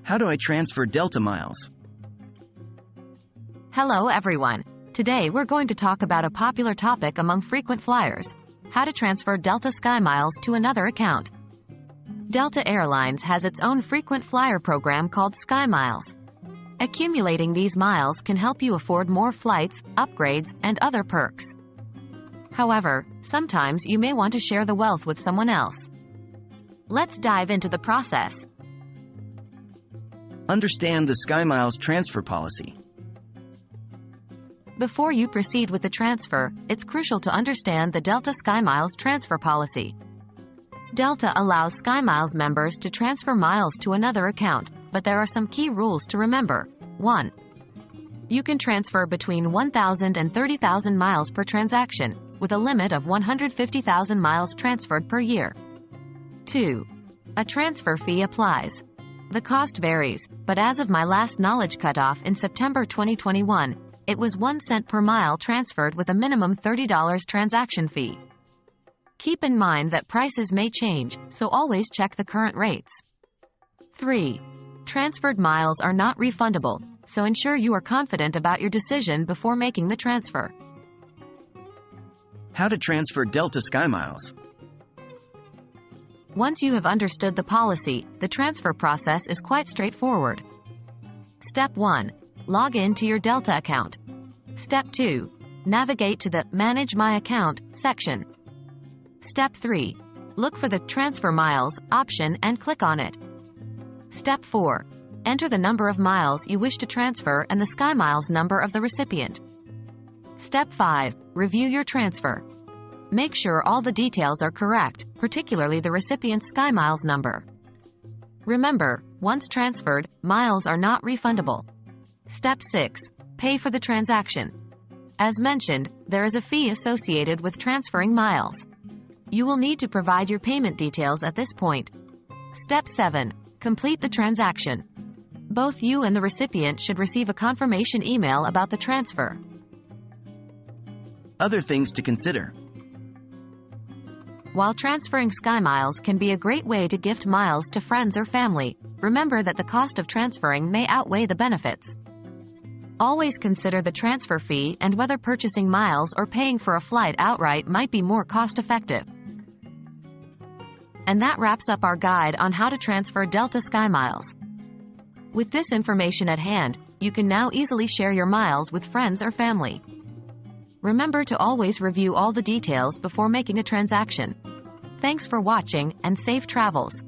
How do I transfer Delta miles? Hello everyone. Today we're going to talk about a popular topic among frequent flyers: how to transfer Delta SkyMiles to another account. Delta Airlines has its own frequent flyer program called SkyMiles. Accumulating these miles can help you afford more flights, upgrades, and other perks. However, sometimes you may want to share the wealth with someone else. Let's dive into the process. Understand the SkyMiles transfer policy. Before you proceed with the transfer, it's crucial to understand the Delta SkyMiles transfer policy. Delta allows SkyMiles members to transfer miles to another account, but there are some key rules to remember. 1. You can transfer between 1,000 and 30,000 miles per transaction, with a limit of 150,000 miles transferred per year. 2. A transfer fee applies. The cost varies, but as of my last knowledge cutoff in September 2021, it was 1 cent per mile transferred with a minimum $30 transaction fee. Keep in mind that prices may change, so always check the current rates. 3. Transferred miles are not refundable, so ensure you are confident about your decision before making the transfer. How to transfer Delta SkyMiles. Once you have understood the policy, the transfer process is quite straightforward. Step 1. Log in to your Delta account. Step 2. Navigate to the Manage My Account section. Step 3. Look for the Transfer Miles option and click on it. Step 4. Enter the number of miles you wish to transfer and the SkyMiles number of the recipient. Step 5. Review your transfer. Make sure all the details are correct, particularly the recipient's SkyMiles number. Remember, once transferred, miles are not refundable. Step 6. Pay for the transaction. As mentioned, there is a fee associated with transferring miles. You will need to provide your payment details at this point. Step 7. Complete the transaction. Both you and the recipient should receive a confirmation email about the transfer. Other things to consider. While transferring SkyMiles can be a great way to gift miles to friends or family, remember that the cost of transferring may outweigh the benefits. Always consider the transfer fee and whether purchasing miles or paying for a flight outright might be more cost-effective. And that wraps up our guide on how to transfer Delta SkyMiles. With this information at hand, you can now easily share your miles with friends or family. Remember to always review all the details before making a transaction. Thanks for watching, and safe travels.